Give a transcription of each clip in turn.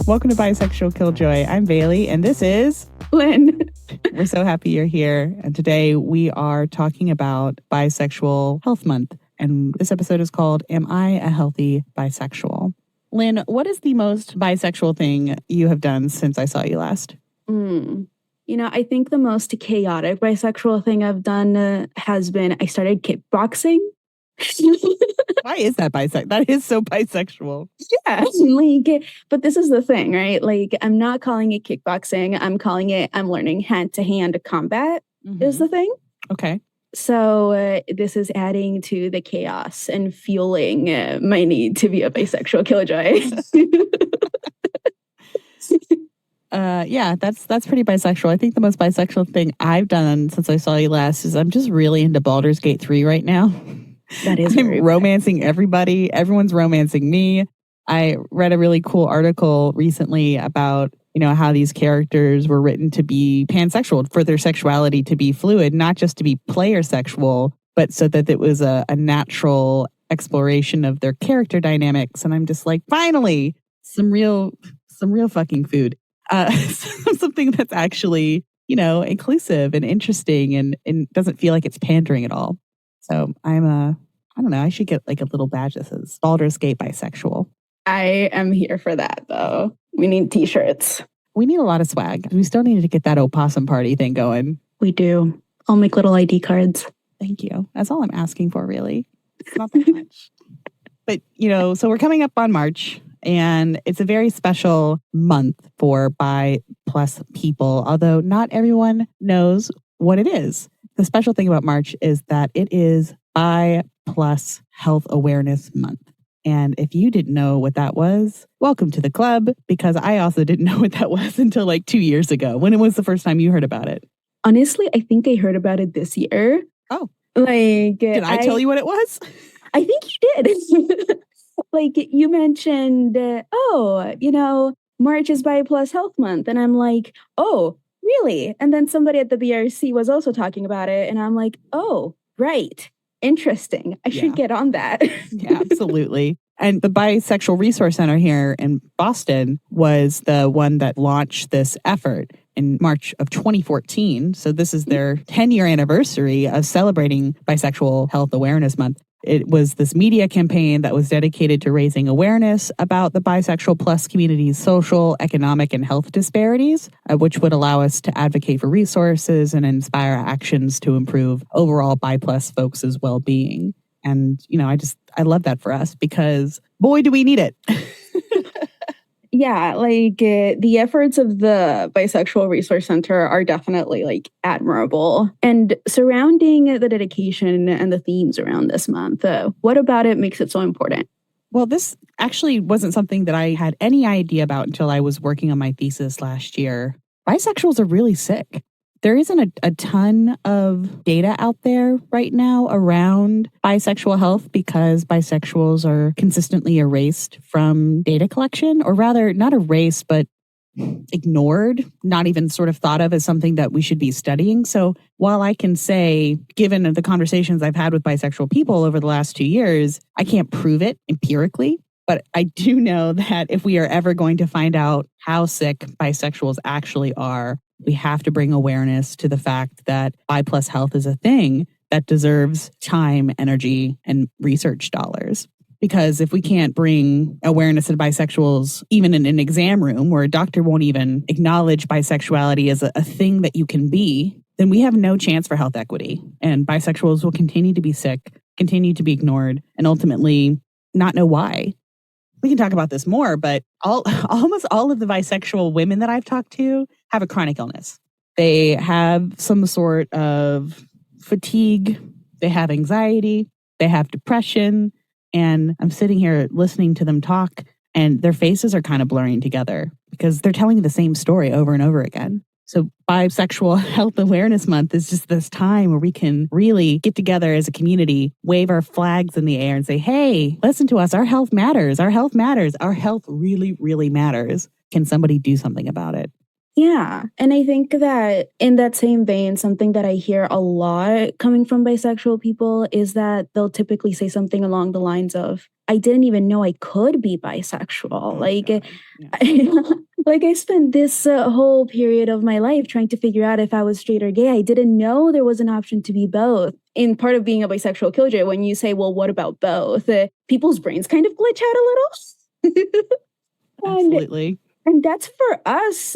Welcome to Bisexual Killjoy. I'm Bailey, and this is Lynn. We're so happy you're here. And today we are talking about Bisexual Health Month. And this episode is called, Am I a Healthy Bisexual? Lynn, what is the most bisexual thing you have done since I saw you last? I think the most chaotic bisexual thing I've done has been I started kickboxing. Why is that bisexual? That is so bisexual. Yeah, but this is the thing, right? I'm not calling it kickboxing. I'm learning hand-to-hand combat is the thing. Okay. So this is adding to the chaos and fueling my need to be a bisexual killjoy. Yeah, that's pretty bisexual. I think the most bisexual thing I've done since I saw you last is I'm just really into Baldur's Gate 3 right now. That is I'm romancing everybody. Everyone's romancing me. I read a really cool article recently about, how these characters were written to be pansexual, for their sexuality to be fluid, not just to be player sexual, but so that it was a natural exploration of their character dynamics. And I'm just like, finally, some real fucking food. Something that's actually, inclusive and interesting and doesn't feel like it's pandering at all. So I don't know, I should get like a little badge that says Baldur's Gate bisexual. I am here for that, though. We need t-shirts. We need a lot of swag. We still need to get that opossum party thing going. We do. I'll make little ID cards. Thank you. That's all I'm asking for, really. It's not that much. But, so we're coming up on March, and it's a very special month for bi plus people, although not everyone knows what it is. The special thing about March is that it is Bi Plus Health Awareness Month. And if you didn't know what that was, welcome to the club, because I also didn't know what that was until like 2 years ago. When was the first time you heard about it? Honestly, I think I heard about it this year. Oh. Did I tell you what it was? I think you did. You mentioned, March is Bi Plus Health Month. And I'm like, oh, really? And then somebody at the BRC was also talking about it. And I'm like, oh, right. Interesting. I should get on that. Yeah, absolutely. And the Bisexual Resource Center here in Boston was the one that launched this effort in March of 2014. So this is their 10-year anniversary of celebrating Bisexual Health Awareness Month. It was this media campaign that was dedicated to raising awareness about the bisexual plus community's social, economic, and health disparities, which would allow us to advocate for resources and inspire actions to improve overall bi plus folks' well-being. And, I love that for us because, boy, do we need it. Yeah, the efforts of the Bisexual Resource Center are definitely admirable. And surrounding the dedication and the themes around this month, what about it makes it so important? Well, this actually wasn't something that I had any idea about until I was working on my thesis last year. Bisexuals are really sick. There isn't a ton of data out there right now around bisexual health because bisexuals are consistently erased from data collection, or rather not erased, but ignored, not even sort of thought of as something that we should be studying. So while I can say, given the conversations I've had with bisexual people over the last 2 years, I can't prove it empirically. But I do know that if we are ever going to find out how sick bisexuals actually are, we have to bring awareness to the fact that bi plus health is a thing that deserves time, energy, and research dollars. Because if we can't bring awareness to bisexuals, even in an exam room where a doctor won't even acknowledge bisexuality as a thing that you can be, then we have no chance for health equity. And bisexuals will continue to be sick, continue to be ignored, and ultimately not know why. We can talk about this more, but almost all of the bisexual women that I've talked to have a chronic illness. They have some sort of fatigue, they have anxiety, they have depression, and I'm sitting here listening to them talk, and their faces are kind of blurring together because they're telling the same story over and over again. So Bisexual Health Awareness Month is just this time where we can really get together as a community, wave our flags in the air and say, hey, listen to us. Our health matters. Our health matters. Our health really, really matters. Can somebody do something about it? Yeah. And I think that in that same vein, something that I hear a lot coming from bisexual people is that they'll typically say something along the lines of, I didn't even know I could be bisexual. Oh, like, God. Yeah. like I spent this whole period of my life trying to figure out if I was straight or gay. I didn't know there was an option to be both. In part of being a bisexual killjoy, when you say, well, what about both? People's brains kind of glitch out a little. and Absolutely. and that's for us,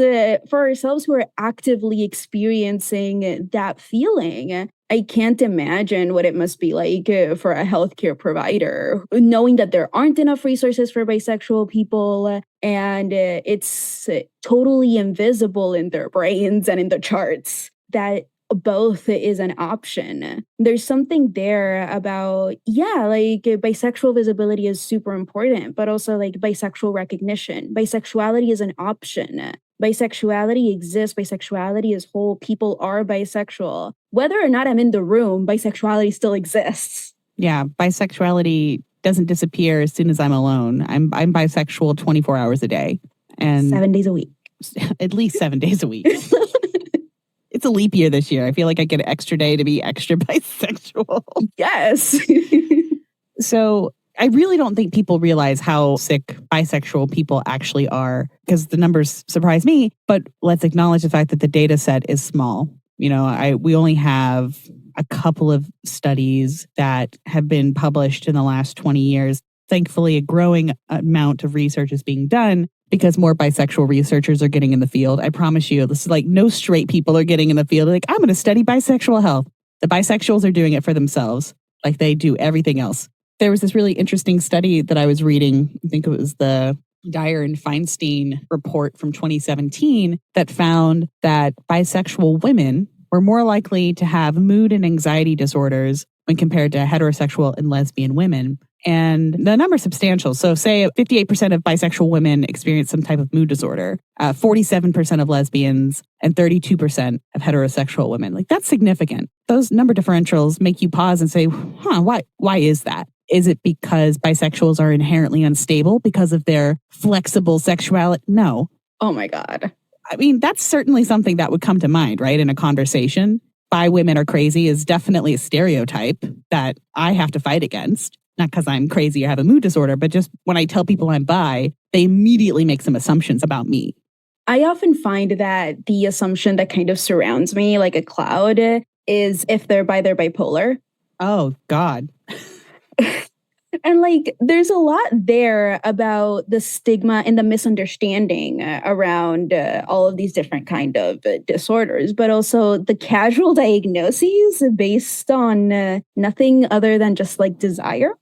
for ourselves who are actively experiencing that feeling. I can't imagine what it must be like for a healthcare provider, knowing that there aren't enough resources for bisexual people and it's totally invisible in their brains and in the charts that both is an option. There's something there about, yeah, like bisexual visibility is super important, but also like bisexual recognition. Bisexuality is an option. Bisexuality exists. Bisexuality is whole. People are bisexual. Whether or not I'm in the room, bisexuality still exists. Yeah, bisexuality doesn't disappear as soon as I'm alone. I'm bisexual 24 hours a day. And 7 days a week. At least 7 days a week. It's a leap year this year. I feel like I get an extra day to be extra bisexual. Yes. So I really don't think people realize how sick bisexual people actually are because the numbers surprise me. But let's acknowledge the fact that the data set is small. You know, we only have a couple of studies that have been published in the last 20 years. Thankfully, a growing amount of research is being done because more bisexual researchers are getting in the field. I promise you, this is like no straight people are getting in the field. Like, I'm going to study bisexual health. The bisexuals are doing it for themselves, like they do everything else. There was this really interesting study that I was reading. I think it was the Dyer and Feinstein report from 2017 that found that bisexual women were more likely to have mood and anxiety disorders when compared to heterosexual and lesbian women. And the number is substantial. So say 58% of bisexual women experience some type of mood disorder, 47% of lesbians, and 32% of heterosexual women. Like, that's significant. Those number differentials make you pause and say, why is that? Is it because bisexuals are inherently unstable because of their flexible sexuality? No. Oh my God. I mean, that's certainly something that would come to mind, right, in a conversation. Bi women are crazy is definitely a stereotype that I have to fight against. Not because I'm crazy or have a mood disorder, but just when I tell people I'm bi, they immediately make some assumptions about me. I often find that the assumption that kind of surrounds me like a cloud is if they're bi, they're bipolar. Oh, God. And like, there's a lot there about the stigma and the misunderstanding around all of these different kind of disorders, but also the casual diagnoses based on nothing other than just like desire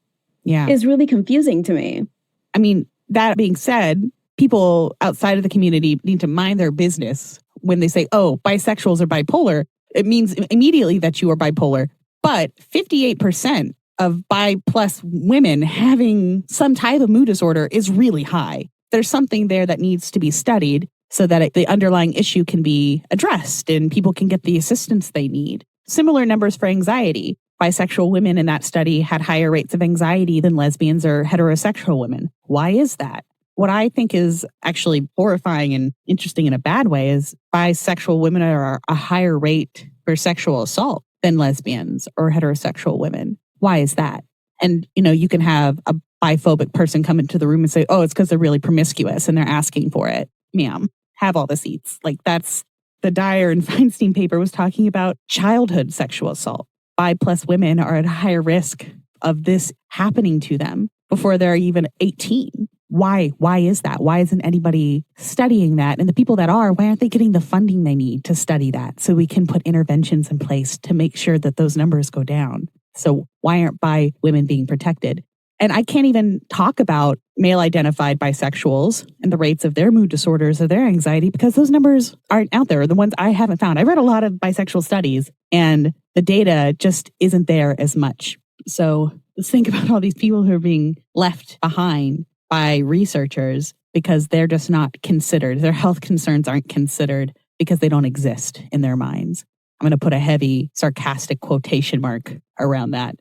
is really confusing to me. I mean, that being said, people outside of the community need to mind their business when they say, oh, bisexuals are bipolar. It means immediately that you are bipolar. But 58% of bi plus women having some type of mood disorder is really high. There's something there that needs to be studied so that the underlying issue can be addressed and people can get the assistance they need. Similar numbers for anxiety. Bisexual women in that study had higher rates of anxiety than lesbians or heterosexual women. Why is that? What I think is actually horrifying and interesting in a bad way is bisexual women are a higher rate for sexual assault than lesbians or heterosexual women. Why is that? And, you know, you can have a biphobic person come into the room and say, oh, it's because they're really promiscuous and they're asking for it. Ma'am, have all the seats. Like, that's the Dyer and Feinstein paper was talking about childhood sexual assault. Bi plus women are at a higher risk of this happening to them before they're even 18. Why? Why is that? Why isn't anybody studying that? And the people that are, why aren't they getting the funding they need to study that so we can put interventions in place to make sure that those numbers go down? So why aren't bi women being protected? And I can't even talk about male-identified bisexuals and the rates of their mood disorders or their anxiety because those numbers aren't out there, the ones I haven't found. I read a lot of bisexual studies and the data just isn't there as much. So let's think about all these people who are being left behind by researchers because they're just not considered. Their health concerns aren't considered because they don't exist in their minds. I'm going to put a heavy, sarcastic quotation mark around that.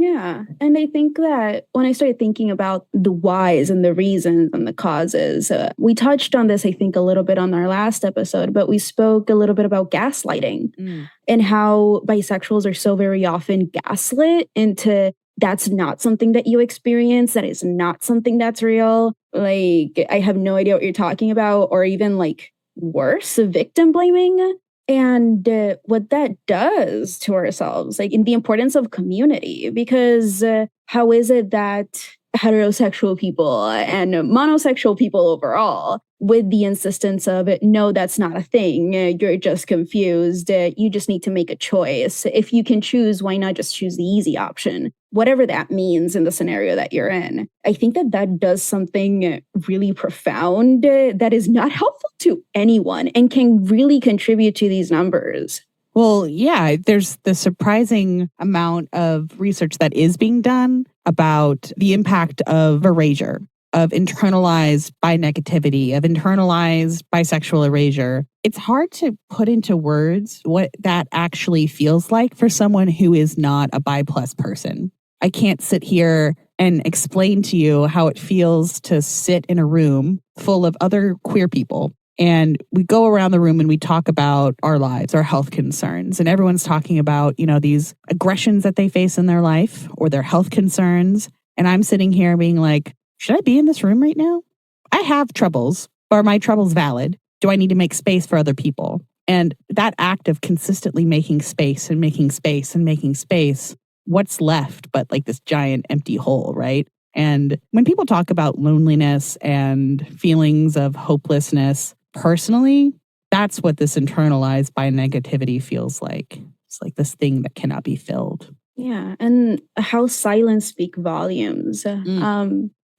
Yeah. And I think that when I started thinking about the whys and the reasons and the causes, we touched on this, I think, a little bit on our last episode, but we spoke a little bit about gaslighting and how bisexuals are so very often gaslit into that's not something that you experience, that is not something that's real. Like, I have no idea what you're talking about, or even like worse, victim blaming. And what that does to ourselves, like in the importance of community, because how is it that heterosexual people and monosexual people overall, with the insistence of no, that's not a thing, you're just confused, you just need to make a choice. If you can choose, why not just choose the easy option? Whatever that means in the scenario that you're in. I think that that does something really profound that is not helpful to anyone and can really contribute to these numbers. Well, yeah, there's the surprising amount of research that is being done about the impact of erasure, of internalized bi-negativity, of internalized bisexual erasure. It's hard to put into words what that actually feels like for someone who is not a bi plus person. I can't sit here and explain to you how it feels to sit in a room full of other queer people. And we go around the room and we talk about our lives, our health concerns. And everyone's talking about, these aggressions that they face in their life or their health concerns. And I'm sitting here being like, should I be in this room right now? I have troubles. Are my troubles valid? Do I need to make space for other people? And that act of consistently making space and making space and making space, what's left but like this giant empty hole, right? And when people talk about loneliness and feelings of hopelessness, personally, that's what this internalized bi negativity feels like. It's like this thing that cannot be filled. Yeah, and how silence speak volumes.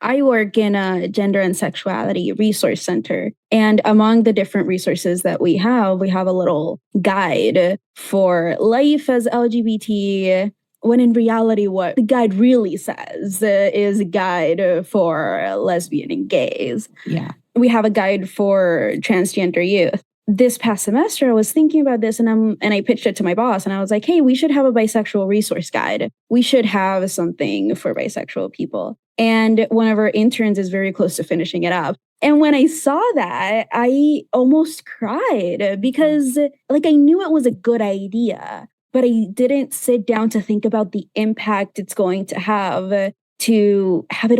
I work in a gender and sexuality resource center. And among the different resources that we have a little guide for life as LGBT, when in reality, what the guide really says is a guide for lesbian and gays. Yeah. We have a guide for transgender youth. This past semester, I was thinking about this and I pitched it to my boss and I was like, hey, we should have a bisexual resource guide. We should have something for bisexual people. And one of our interns is very close to finishing it up. And when I saw that, I almost cried because I knew it was a good idea, but I didn't sit down to think about the impact it's going to have it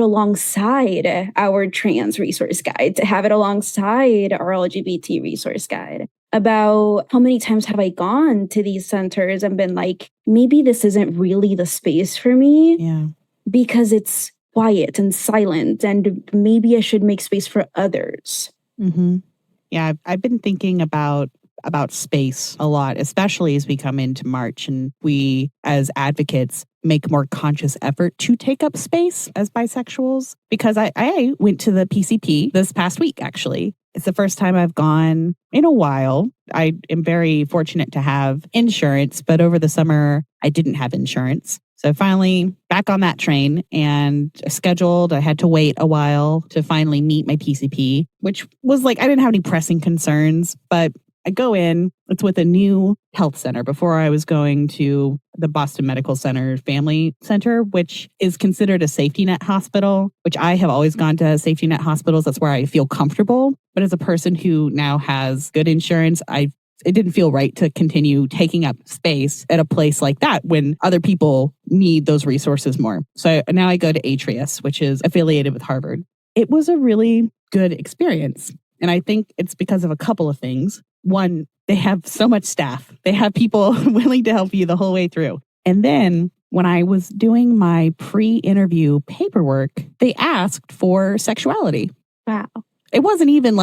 alongside our trans resource guide, to have it alongside our LGBT resource guide. About how many times have I gone to these centers and been like, maybe this isn't really the space for me because it's quiet and silent and maybe I should make space for others. Mm-hmm. Yeah, I've been thinking about space a lot, especially as we come into March and we as advocates make more conscious effort to take up space as bisexuals. Because I went to the PCP this past week, actually. It's the first time I've gone in a while. I am very fortunate to have insurance, but over the summer, I didn't have insurance. So finally back on that train and scheduled. I had to wait a while to finally meet my PCP, which was I didn't have any pressing concerns, but I go in, it's with a new health center. Before I was going to the Boston Medical Center Family Center, which is considered a safety net hospital, which I have always gone to safety net hospitals. That's where I feel comfortable. But as a person who now has good insurance, it didn't feel right to continue taking up space at a place like that when other people need those resources more. So now I go to Atrius, which is affiliated with Harvard. It was a really good experience. And I think it's because of a couple of things. One, they have so much staff. They have people willing to help you the whole way through. And then when I was doing my pre-interview paperwork, they asked for sexuality. Wow. It wasn't even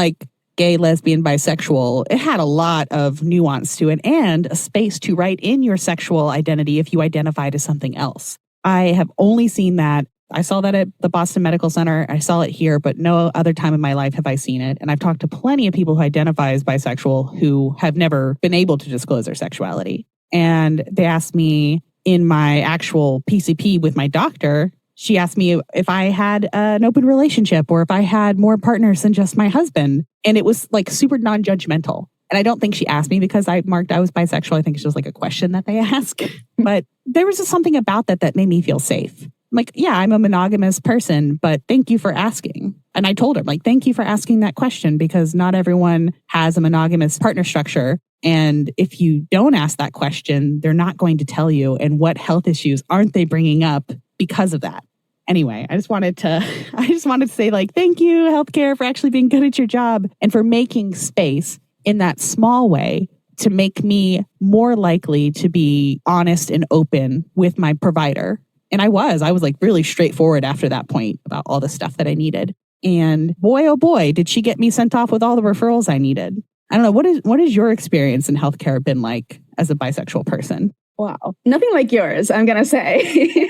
gay, lesbian, bisexual. It had a lot of nuance to it and a space to write in your sexual identity if you identify as something else. I have only seen that. I saw that at the Boston Medical Center. I saw it here, but no other time in my life have I seen it. And I've talked to plenty of people who identify as bisexual who have never been able to disclose their sexuality. And they asked me in my actual PCP with my doctor, she asked me if I had an open relationship or if I had more partners than just my husband. And it was super non-judgmental. And I don't think she asked me because I marked I was bisexual. I think it's just like a question that they ask. But there was just something about that made me feel safe. Like, yeah, I'm a monogamous person, but thank you for asking. And I told her, like, thank you for asking that question because not everyone has a monogamous partner structure. And if you don't ask that question, they're not going to tell you. And what health issues aren't they bringing up because of that? Anyway, I just wanted to say, like, thank you, healthcare, for actually being good at your job and for making space in that small way to make me more likely to be honest and open with my provider. And I was like really straightforward after that point about all the stuff that I needed. And boy, oh boy, did she get me sent off with all the referrals I needed. I don't know. What is your experience in healthcare been like as a bisexual person? Wow. Nothing like yours, I'm going to say.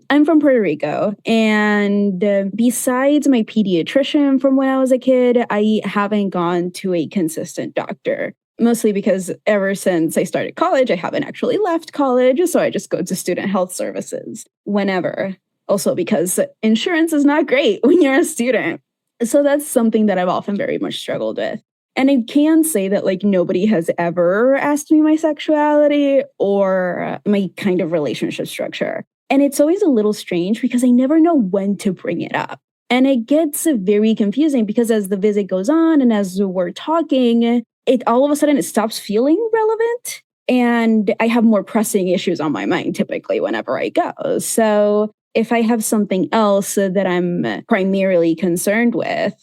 I'm from Puerto Rico, and besides my pediatrician from when I was a kid, I haven't gone to a consistent doctor. Mostly because ever since I started college, I haven't actually left college, so I just go to student health services whenever. Also because insurance is not great when you're a student. So that's something that I've often very much struggled with. And I can say that like nobody has ever asked me my sexuality or my kind of relationship structure. And it's always a little strange because I never know when to bring it up. And it gets very confusing because as the visit goes on and as we're talking, it all of a sudden it stops feeling relevant. And I have more pressing issues on my mind typically whenever I go. So if I have something else that I'm primarily concerned with,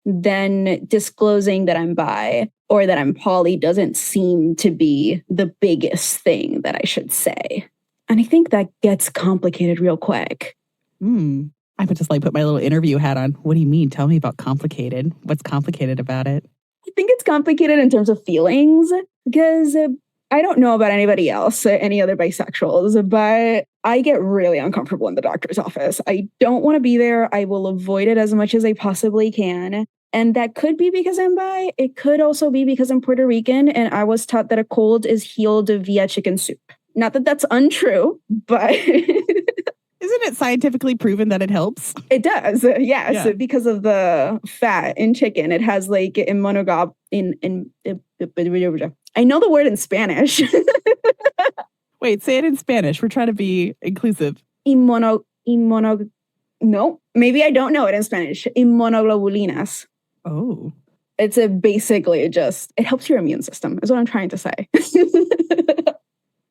then disclosing that I'm bi or that I'm poly doesn't seem to be the biggest thing that I should say. And I think that gets complicated real quick. I would just like put my little interview hat on. What do you mean? Tell me about complicated. What's complicated about it? I think it's complicated in terms of feelings because I don't know about anybody else, any other bisexuals, but I get really uncomfortable in the doctor's office. I don't want to be there. I will avoid it as much as I possibly can. And that could be because I'm bi. It could also be because I'm Puerto Rican and I was taught that a cold is healed via chicken soup. Not that that's untrue, but... Isn't it scientifically proven that it helps? It does, yes, yeah. Because of the fat in chicken. It has like immunoglobulin. I know the word in Spanish. Wait, say it in Spanish. We're trying to be inclusive. No, maybe I don't know it in Spanish. Immunoglobulinas. Oh. It's basically just, it helps your immune system, is what I'm trying to say.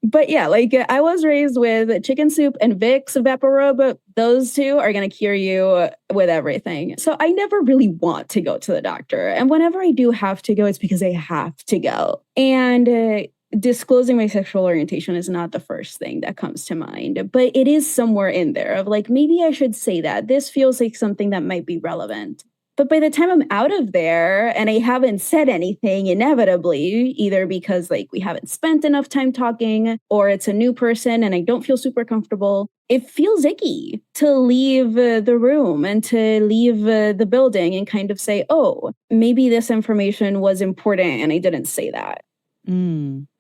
But yeah, like I was raised with chicken soup and Vicks VapoRub. Those two are going to cure you with everything. So I never really want to go to the doctor. And whenever I do have to go, it's because I have to go. And disclosing my sexual orientation is not the first thing that comes to mind. But it is somewhere in there of like, maybe I should say that. This feels like something that might be relevant. But by the time I'm out of there and I haven't said anything, inevitably, either because like we haven't spent enough time talking or it's a new person and I don't feel super comfortable, it feels icky to leave the room and to leave the building and kind of say, oh, maybe this information was important and I didn't say that.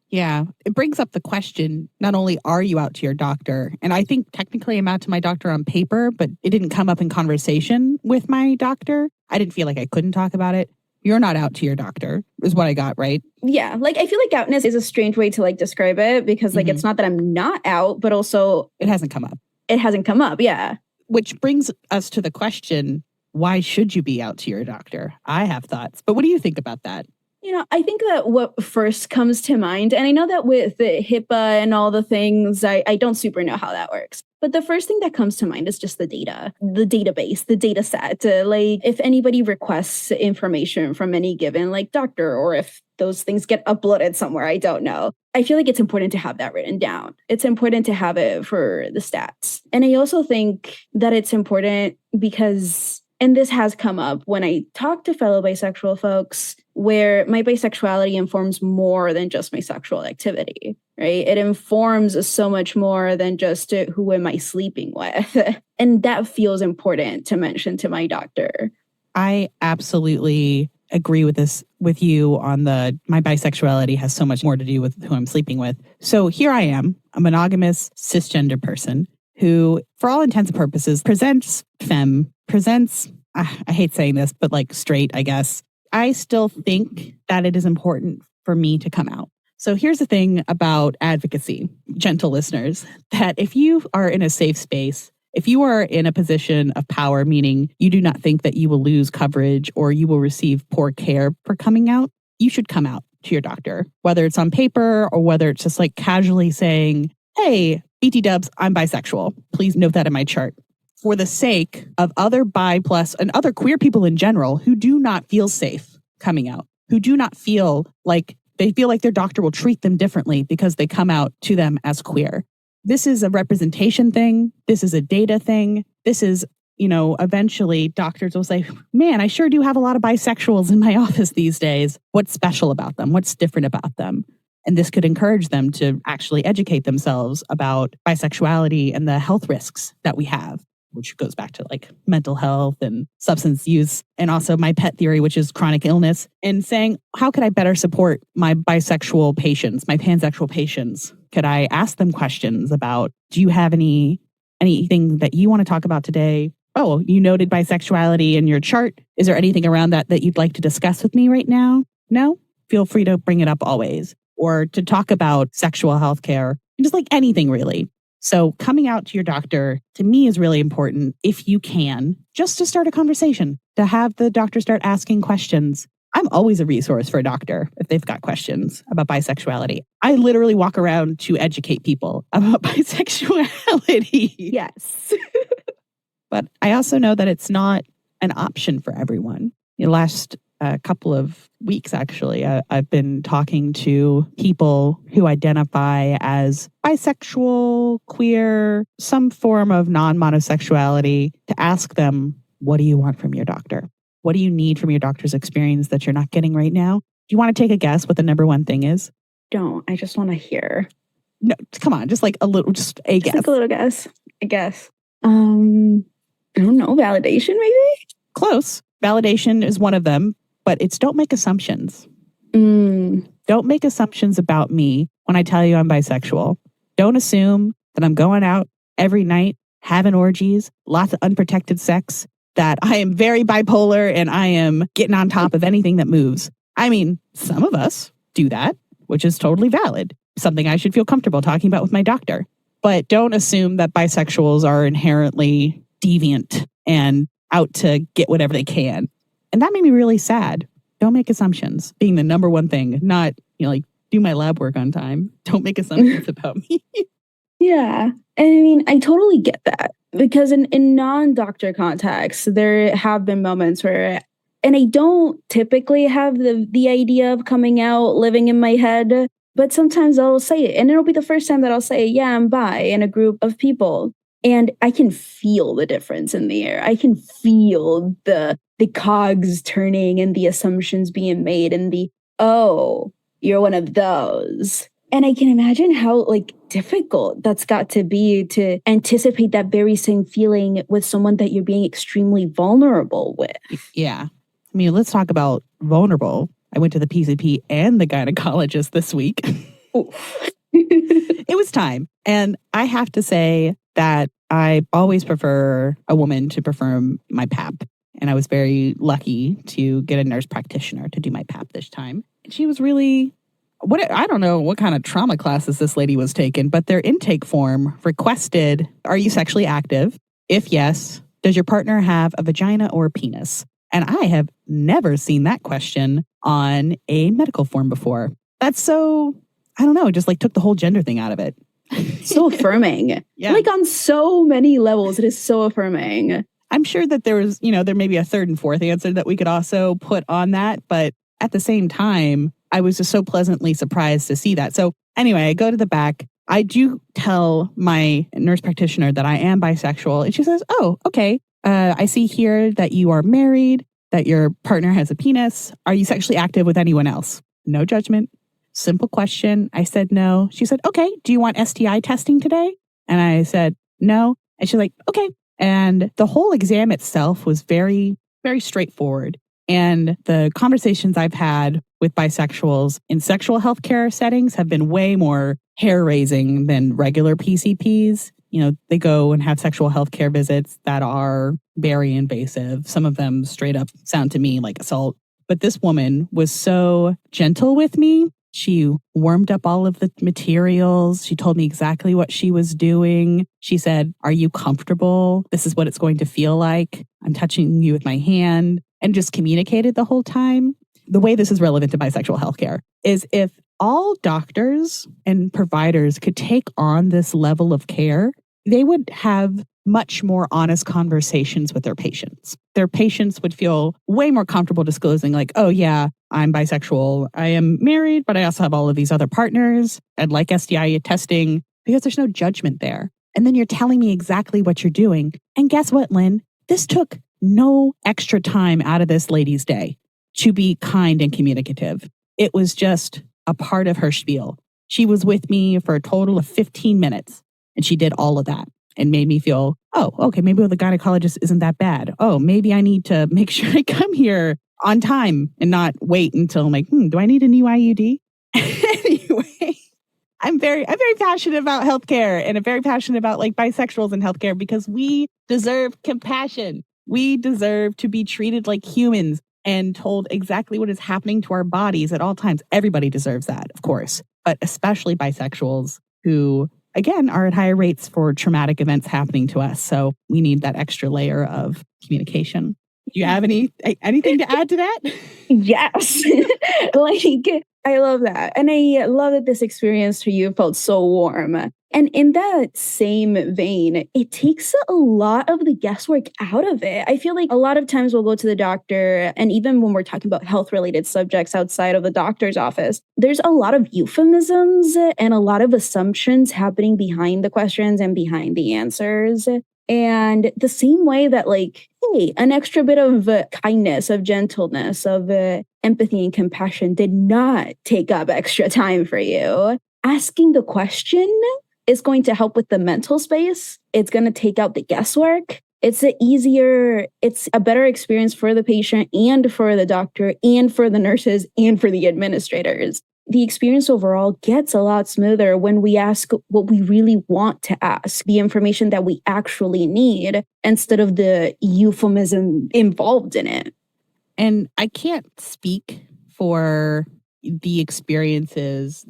Yeah, it brings up the question, not only are you out to your doctor, and I think technically I'm out to my doctor on paper, but it didn't come up in conversation with my doctor. I didn't feel like I couldn't talk about it. You're not out to your doctor is what I got, right? Yeah, like I feel like outness is a strange way to like describe it because like it's not that I'm not out, but also it hasn't come up. It hasn't come up, yeah. Which brings us to the question, why should you be out to your doctor? I have thoughts, but what do you think about that? You know, I think that what first comes to mind, and I know that with the HIPAA and all the things, I don't super know how that works. But the first thing that comes to mind is just the data, the database, the data set. Like if anybody requests information from any given like doctor, or if those things get uploaded somewhere, I don't know. I feel like it's important to have that written down. It's important to have it for the stats. And I also think that it's important because, and this has come up when I talk to fellow bisexual folks, where my bisexuality informs more than just my sexual activity, right? It informs so much more than just who am I sleeping with. And that feels important to mention to my doctor. I absolutely agree with this with you on my bisexuality has so much more to do with who I'm sleeping with. So here I am, a monogamous cisgender person who, for all intents and purposes, presents femme, I hate saying this, but like straight, I guess. I still think that it is important for me to come out. So here's the thing about advocacy, gentle listeners, that if you are in a safe space, if you are in a position of power, meaning you do not think that you will lose coverage or you will receive poor care for coming out, you should come out to your doctor, whether it's on paper or whether it's just like casually saying, hey, BT dubs, I'm bisexual. Please note that in my chart. For the sake of other bi plus and other queer people in general who do not feel safe coming out, who do not feel like they feel like their doctor will treat them differently because they come out to them as queer. This is a representation thing. This is a data thing. This is, eventually doctors will say, man, I sure do have a lot of bisexuals in my office these days. What's special about them? What's different about them? And this could encourage them to actually educate themselves about bisexuality and the health risks that we have, which goes back to like mental health and substance use, and also my pet theory, which is chronic illness, and saying, how could I better support my bisexual patients, my pansexual patients? Could I ask them questions about, do you have anything that you want to talk about today? Oh, you noted bisexuality in your chart. Is there anything around that you'd like to discuss with me right now? No? Feel free to bring it up always. Or to talk about sexual health care, just like anything really. So coming out to your doctor, to me, is really important if you can, just to start a conversation, to have the doctor start asking questions. I'm always a resource for a doctor if they've got questions about bisexuality. I literally walk around to educate people about bisexuality. Yes. But I also know that it's not an option for everyone. The last couple of weeks, actually, I've been talking to people who identify as bisexual, queer, some form of non-monosexuality, to ask them, what do you want from your doctor? What do you need from your doctor's experience that you're not getting right now? Do you want to take a guess what the number one thing is? Don't. I just want to hear. No, come on. Just like a little, just a guess. Like a little guess. I guess. I don't know. Validation, maybe? Close. Validation is one of them, but it's don't make assumptions. Don't make assumptions about me when I tell you I'm bisexual. Don't assume that I'm going out every night, having orgies, lots of unprotected sex, that I am very bipolar and I am getting on top of anything that moves. I mean, some of us do that, which is totally valid. Something I should feel comfortable talking about with my doctor. But don't assume that bisexuals are inherently deviant and out to get whatever they can. And that made me really sad. Don't make assumptions being the number one thing, not, like do my lab work on time. Don't make assumptions about me. Yeah. And I mean, I totally get that because in non-doctor contexts, there have been moments where, and I don't typically have the idea of coming out living in my head, but sometimes I'll say it and it'll be the first time that I'll say, yeah, I'm bi in a group of people. And I can feel the difference in the air. I can feel the cogs turning and the assumptions being made and oh, you're one of those. And I can imagine how difficult that's got to be to anticipate that very same feeling with someone that you're being extremely vulnerable with. Yeah. I mean, let's talk about vulnerable. I went to the PCP and the gynecologist this week. It was time. And I have to say that I always prefer a woman to perform my PAP. And I was very lucky to get a nurse practitioner to do my PAP this time. And she was really, I don't know what kind of trauma classes this lady was taking, but their intake form requested, are you sexually active? If yes, does your partner have a vagina or a penis? And I have never seen that question on a medical form before. That's so, I don't know, just took the whole gender thing out of it. So affirming. Yeah. On so many levels, it is so affirming. I'm sure that there was, there may be a third and fourth answer that we could also put on that. But at the same time, I was just so pleasantly surprised to see that. So anyway, I go to the back. I do tell my nurse practitioner that I am bisexual. And she says, oh, okay. I see here that you are married, that your partner has a penis. Are you sexually active with anyone else? No judgment. Simple question. I said no. She said, okay, do you want STI testing today? And I said, no. And she's like, okay. And the whole exam itself was very, very straightforward. And the conversations I've had with bisexuals in sexual healthcare settings have been way more hair-raising than regular PCPs. They go and have sexual healthcare visits that are very invasive. Some of them straight up sound to me like assault. But this woman was so gentle with me. She warmed up all of the materials. She told me exactly what she was doing. She said, "Are you comfortable? This is what it's going to feel like. I'm touching you with my hand," and just communicated the whole time. The way this is relevant to bisexual healthcare is if all doctors and providers could take on this level of care, they would have much more honest conversations with their patients. Their patients would feel way more comfortable disclosing, like, "Oh, yeah, I'm bisexual. I am married, but I also have all of these other partners. I'd like STI testing," because there's no judgment there. And then you're telling me exactly what you're doing. And guess what, Lynn? This took no extra time out of this lady's day to be kind and communicative. It was just a part of her spiel. She was with me for a total of 15 minutes, and she did all of that and made me feel, oh, okay, maybe the gynecologist isn't that bad. Oh, maybe I need to make sure I come here on time and not wait until I'm like, do I need a new IUD? Anyway, I'm very passionate about healthcare, and I'm very passionate about like bisexuals in healthcare because we deserve compassion. We deserve to be treated like humans and told exactly what is happening to our bodies at all times. Everybody deserves that, of course, but especially bisexuals who, again, are at higher rates for traumatic events happening to us. So we need that extra layer of communication. Do you have anything to add to that? Yes. I love that. And I love that this experience for you felt so warm. And in that same vein, it takes a lot of the guesswork out of it. I feel like a lot of times we'll go to the doctor, and even when we're talking about health related subjects outside of the doctor's office, there's a lot of euphemisms and a lot of assumptions happening behind the questions and behind the answers. And the same way that, like, hey, an extra bit of kindness, of gentleness, of empathy and compassion did not take up extra time for you. Asking the question is going to help with the mental space. It's going to take out the guesswork. It's a better experience for the patient and for the doctor and for the nurses and for the administrators. The experience overall gets a lot smoother when we ask what we really want to ask, the information that we actually need, instead of the euphemism involved in it. And I can't speak for the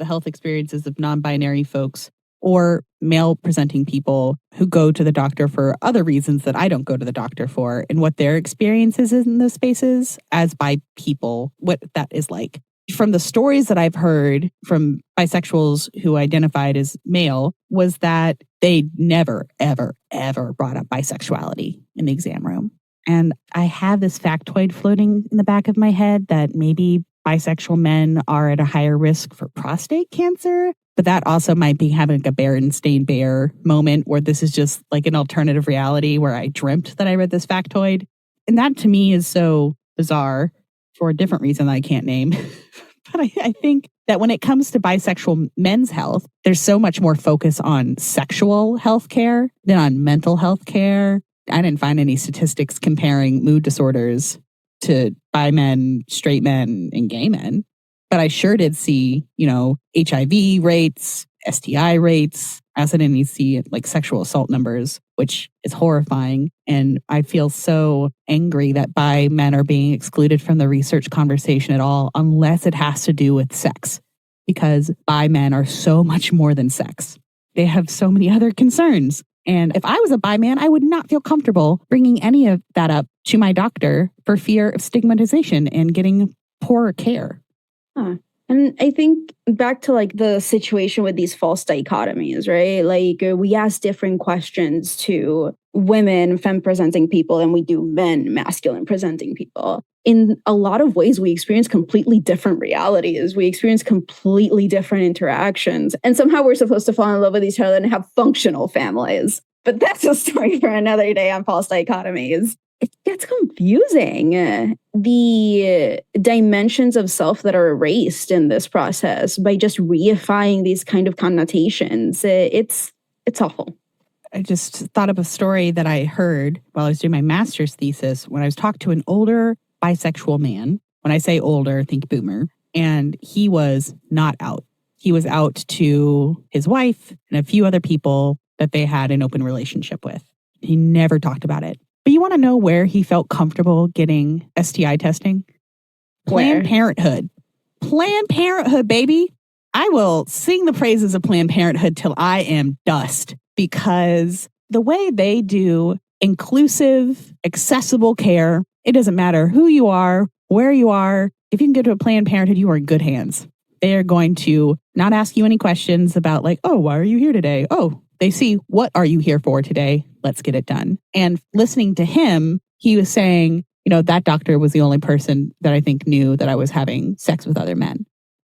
health experiences of non-binary folks or male presenting people who go to the doctor for other reasons that I don't go to the doctor for, and what their experiences in those spaces as bi people, what that is like. From the stories that I've heard from bisexuals who identified as male was that they never, ever, ever brought up bisexuality in the exam room. And I have this factoid floating in the back of my head that maybe bisexual men are at a higher risk for prostate cancer, but that also might be having a Berenstain Bear moment where this is just like an alternative reality where I dreamt that I read this factoid. And that to me is so bizarre for a different reason that I can't name. But I think that when it comes to bisexual men's health, there's so much more focus on sexual health care than on mental health care. I didn't find any statistics comparing mood disorders to bi men, straight men, and gay men. But I sure did see, HIV rates, STI rates. I also didn't see like sexual assault numbers, which is horrifying. And I feel so angry that bi men are being excluded from the research conversation at all, unless it has to do with sex, because bi men are so much more than sex. They have so many other concerns. And if I was a bi man, I would not feel comfortable bringing any of that up to my doctor for fear of stigmatization and getting poorer care. Huh. And I think back to like the situation with these false dichotomies, right? Like we ask different questions to women, femme presenting people, and we do men, masculine presenting people. In a lot of ways, we experience completely different realities. We experience completely different interactions. And somehow we're supposed to fall in love with each other and have functional families. But that's a story for another day on false dichotomies. It gets confusing. The dimensions of self that are erased in this process by just reifying these kind of connotations. It's awful. I just thought of a story that I heard while I was doing my master's thesis when I was talking to an older bisexual man. When I say older, think boomer. And he was not out. He was out to his wife and a few other people that they had an open relationship with. He never talked about it. But you want to know where he felt comfortable getting STI testing? Where? Planned Parenthood. Planned Parenthood, baby. I will sing the praises of Planned Parenthood till I am dust, because the way they do inclusive, accessible care, it doesn't matter who you are, where you are. If you can go to a Planned Parenthood, you are in good hands. They are going to not ask you any questions about like, oh, why are you here today? Oh, they see, what are you here for today? Let's get it done. And listening to him, he was saying, that doctor was the only person that I think knew that I was having sex with other men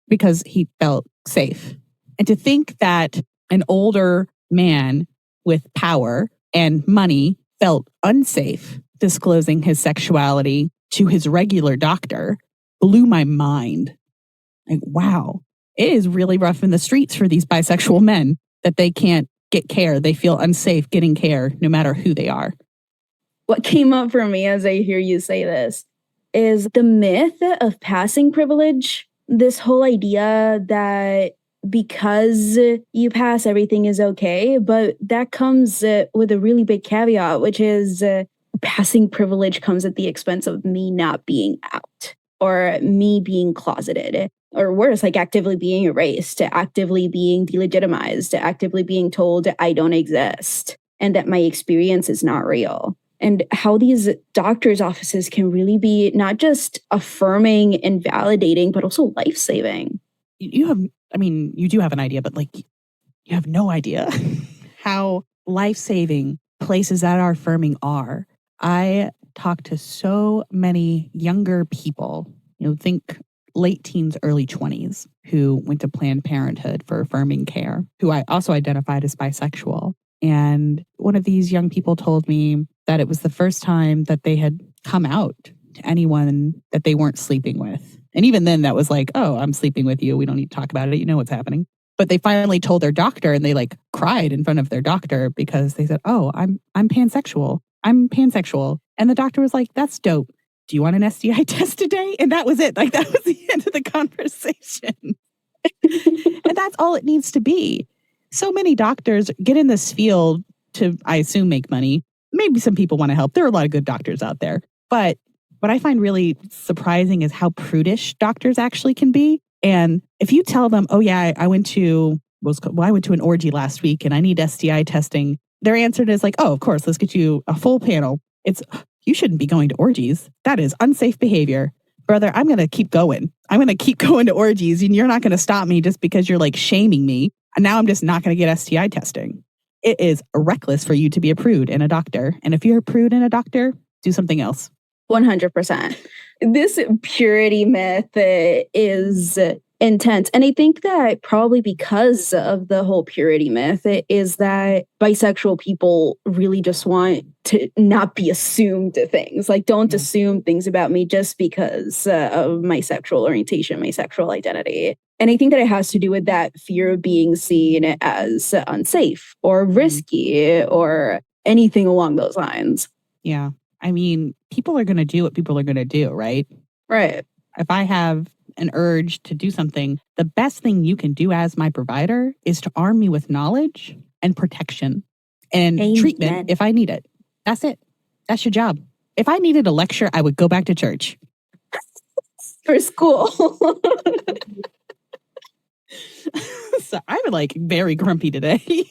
because he felt safe. And to think that an older man with power and money felt unsafe disclosing his sexuality to his regular doctor blew my mind. Like, wow, it is really rough in the streets for these bisexual men that they can't get care. They feel unsafe getting care no matter who they are. What came up for me as I hear you say this is the myth of passing privilege. This whole idea that because you pass, everything is okay. But that comes with a really big caveat, which is passing privilege comes at the expense of me not being out or me being closeted. Or worse, like actively being erased, actively being delegitimized, actively being told I don't exist and that my experience is not real. And how these doctors' offices can really be not just affirming and validating, but also life-saving. You do have an idea, but like you have no idea how life-saving places that are affirming are. I talk to so many younger people, think late teens, early 20s, who went to Planned Parenthood for affirming care, who I also identified as bisexual. And one of these young people told me that it was the first time that they had come out to anyone that they weren't sleeping with. And even then that was like, oh, I'm sleeping with you. We don't need to talk about it. You know what's happening. But they finally told their doctor and they like cried in front of their doctor because they said, oh, I'm pansexual. I'm pansexual. And the doctor was like, that's dope. Do you want an STI test today? And that was it. Like that was the end of the conversation. And that's all it needs to be. So many doctors get in this field to, I assume, make money. Maybe some people want to help. There are a lot of good doctors out there. But what I find really surprising is how prudish doctors actually can be. And if you tell them, oh yeah, I went to an orgy last week and I need STI testing, their answer is like, oh, of course, let's get you a full panel. You shouldn't be going to orgies. That is unsafe behavior. Brother, I'm going to keep going. I'm going to keep going to orgies and you're not going to stop me just because you're like shaming me. And now I'm just not going to get STI testing. It is reckless for you to be a prude and a doctor. And if you're a prude and a doctor, do something else. 100%. This purity myth is intense. And I think that probably because of the whole purity myth is that bisexual people really just want to not be assumed things. Like, don't assume things about me just because of my sexual orientation, my sexual identity. And I think that it has to do with that fear of being seen as unsafe or risky or anything along those lines. Yeah. I mean, people are going to do what people are going to do, right? Right. If I have an urge to do something, the best thing you can do as my provider is to arm me with knowledge and protection and treatment if I need it. That's it. That's your job. If I needed a lecture, I would go back to church. For school. So I'm like very grumpy today.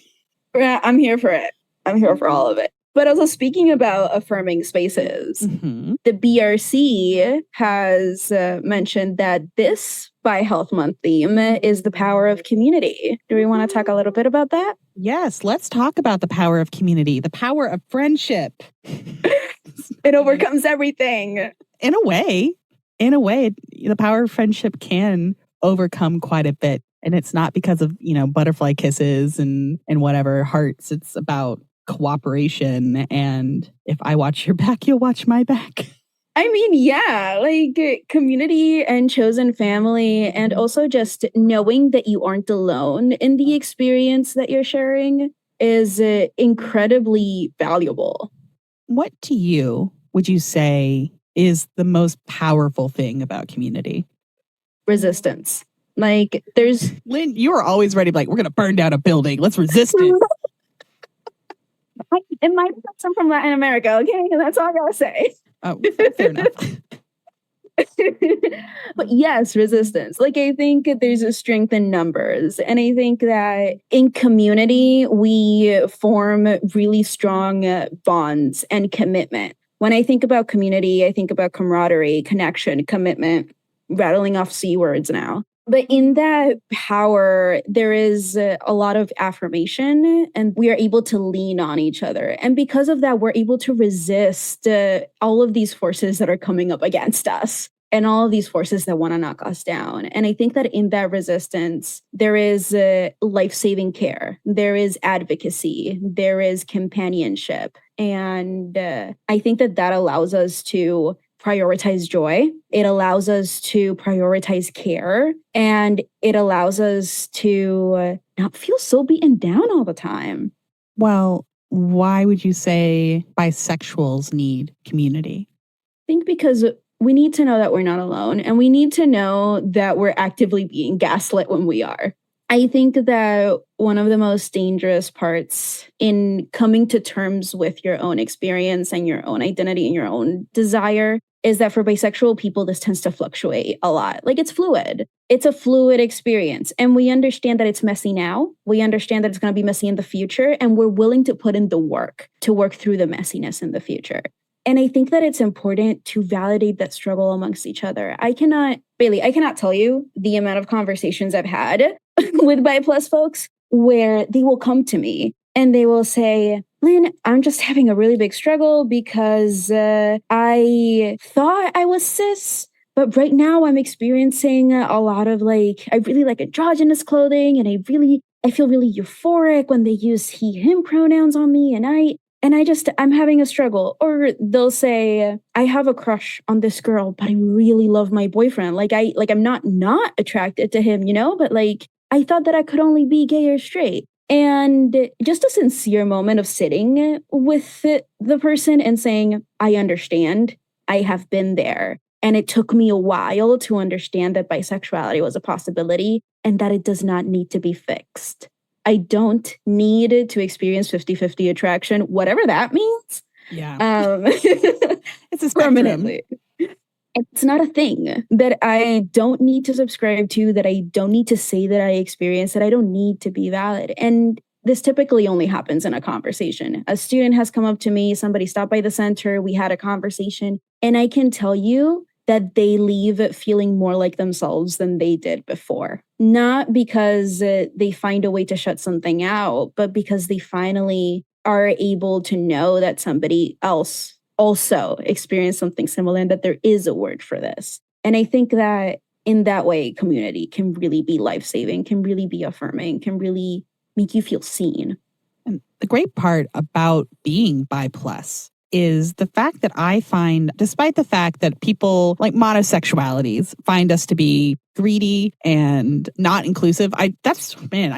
Yeah, I'm here for it. I'm here for all of it. But also speaking about affirming spaces, the BRC has mentioned that this Bi Health Month theme is the power of community. Do we want to talk a little bit about that? Yes, let's talk about the power of community, the power of friendship. It overcomes everything. In a way, the power of friendship can overcome quite a bit. And it's not because of, butterfly kisses and whatever hearts. It's about cooperation, and if I watch your back, you'll watch my back. I mean, yeah, like community and chosen family, and also just knowing that you aren't alone in the experience that you're sharing is incredibly valuable. What to you would you say is the most powerful thing about community? Resistance. Like there's... Lynn, you are always ready, like, we're going to burn down a building. Let's resist it. It might be some from Latin America, okay? That's all I gotta say. Oh, fair enough. But yes, resistance. Like, I think there's a strength in numbers. And I think that in community, we form really strong bonds and commitment. When I think about community, I think about camaraderie, connection, commitment, rattling off C words now. But in that power, there is a lot of affirmation, and we are able to lean on each other. And because of that, we're able to resist all of these forces that are coming up against us and all of these forces that want to knock us down. And I think that in that resistance, there is life-saving care, there is advocacy, there is companionship. And I think that that allows us to prioritize joy. It allows us to prioritize care, and it allows us to not feel so beaten down all the time. Well, why would you say bisexuals need community? I think because we need to know that we're not alone, and we need to know that we're actively being gaslit when we are. I think that one of the most dangerous parts in coming to terms with your own experience and your own identity and your own desire is that for bisexual people, this tends to fluctuate a lot. Like, it's fluid. It's a fluid experience. And we understand that it's messy now. We understand that it's going to be messy in the future. And we're willing to put in the work to work through the messiness in the future. And I think that it's important to validate that struggle amongst each other. Bailey, I cannot tell you the amount of conversations I've had with bi plus folks where they will come to me and they will say, Lynn, I'm just having a really big struggle because I thought I was cis, but right now I'm experiencing a lot of I really like androgynous clothing, and I feel really euphoric when they use he, him pronouns on me, and I'm having a struggle. Or they'll say, I have a crush on this girl, but I really love my boyfriend. I'm not attracted to him, but I thought that I could only be gay or straight. And just a sincere moment of sitting with the person and saying, I understand, I have been there. And it took me a while to understand that bisexuality was a possibility and that it does not need to be fixed. I don't need to experience 50-50 attraction, whatever that means. Yeah. It's a spectrum. Permanently. It's not a thing that I don't need to subscribe to, that I don't need to say that I experience, that I don't need to be valid. And this typically only happens in a conversation. A student has come up to me, somebody stopped by the center, we had a conversation, and I can tell you that they leave feeling more like themselves than they did before. Not because they find a way to shut something out, but because they finally are able to know that somebody else also experienced something similar and that there is a word for this. And I think that in that way, community can really be life-saving, can really be affirming, can really make you feel seen. And the great part about being bi plus is the fact that I find, despite the fact that people like monosexualities find us to be greedy and not inclusive, I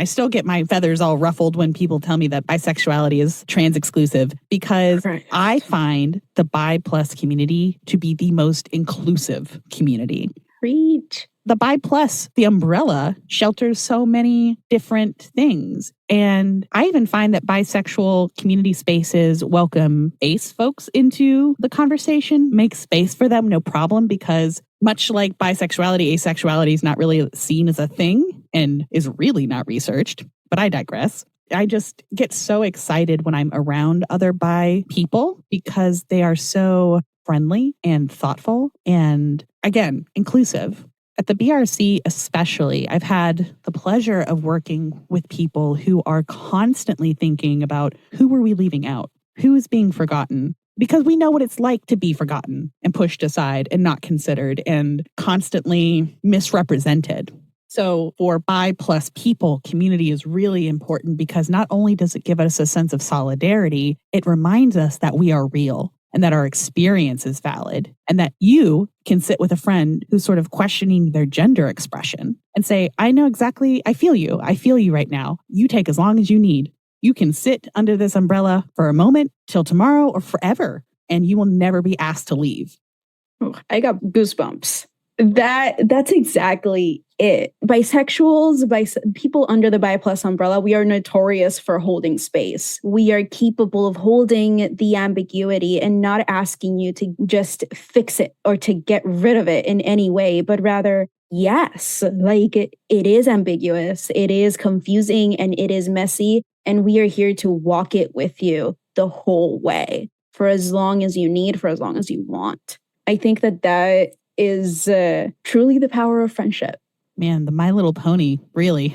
still get my feathers all ruffled when people tell me that bisexuality is trans exclusive, because I find the bi plus community to be the most inclusive community. Preach. The bi plus, the umbrella, shelters so many different things. And I even find that bisexual community spaces welcome ace folks into the conversation, make space for them, no problem, because much like bisexuality, asexuality is not really seen as a thing and is really not researched. But I digress. I just get so excited when I'm around other bi people because they are so friendly and thoughtful and, again, inclusive. At the BRC especially, I've had the pleasure of working with people who are constantly thinking about who are we leaving out? Who is being forgotten? Because we know what it's like to be forgotten and pushed aside and not considered and constantly misrepresented. So for bi plus people, community is really important because not only does it give us a sense of solidarity, it reminds us that we are real and that our experience is valid, and that you can sit with a friend who's sort of questioning their gender expression and say, I feel you right now. You take as long as you need. You can sit under this umbrella for a moment, till tomorrow, or forever, and you will never be asked to leave. Oh, I got goosebumps. That's exactly it. Bisexuals, people under the bi plus umbrella, we are notorious for holding space. We are capable of holding the ambiguity and not asking you to just fix it or to get rid of it in any way, but rather, yes, like it is ambiguous, it is confusing, and it is messy. And we are here to walk it with you the whole way for as long as you need, for as long as you want. I think that is truly the power of friendship. Man, the My Little Pony, really.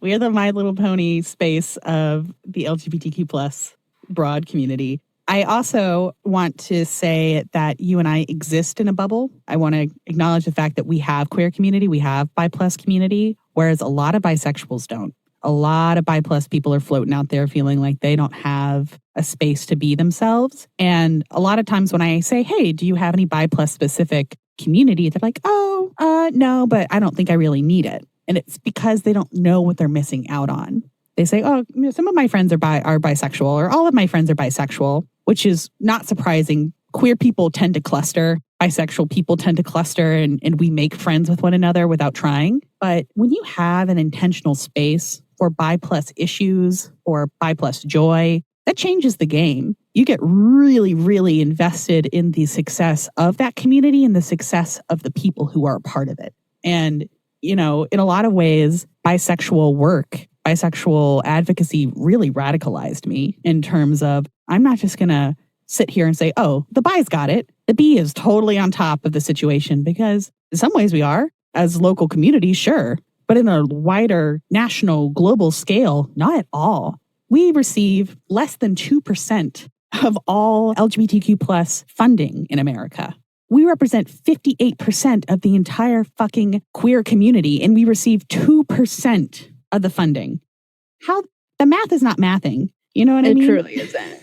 We are the My Little Pony space of the LGBTQ plus broad community. I also want to say that you and I exist in a bubble. I want to acknowledge the fact that we have queer community, we have bi plus community, whereas a lot of bisexuals don't. A lot of bi plus people are floating out there feeling like they don't have a space to be themselves. And a lot of times when I say, hey, do you have any bi plus specific community? They're like, no, but I don't think I really need it. And it's because they don't know what they're missing out on. They say, some of my friends are bisexual, or all of my friends are bisexual, which is not surprising. Queer people tend to cluster. Bisexual people tend to cluster, and we make friends with one another without trying. But when you have an intentional space for bi plus issues or bi plus joy, that changes the game. You get really, really invested in the success of that community and the success of the people who are a part of it. And, in a lot of ways, bisexual work, bisexual advocacy really radicalized me in terms of, I'm not just going to sit here and say, oh, the bi's got it. The B is totally on top of the situation, because in some ways we are, as local communities, sure. But in a wider national, global scale, not at all. We receive less than 2% of all LGBTQ plus funding in America. We represent 58% of the entire fucking queer community, and we receive 2% of the funding. How the math is not mathing. You know what I mean? It truly isn't.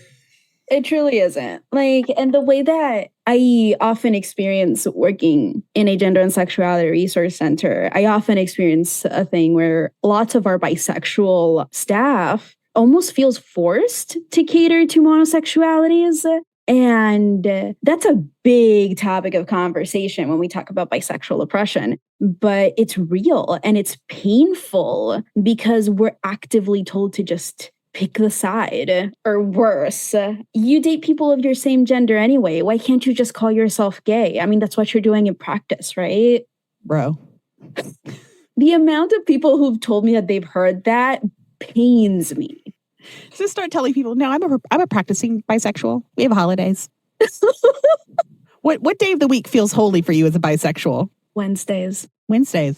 It truly isn't. And the way that I often experience working in a gender and sexuality resource center, I often experience a thing where lots of our bisexual staff almost feels forced to cater to monosexualities. And that's a big topic of conversation when we talk about bisexual oppression. But it's real and it's painful because we're actively told to just pick the side, or worse, you date people of your same gender anyway. Why can't you just call yourself gay? I mean, that's what you're doing in practice, right? Bro. The amount of people who've told me that they've heard that pains me. Just start telling people, no, I'm a practicing bisexual. We have holidays. What day of the week feels holy for you as a bisexual? Wednesdays.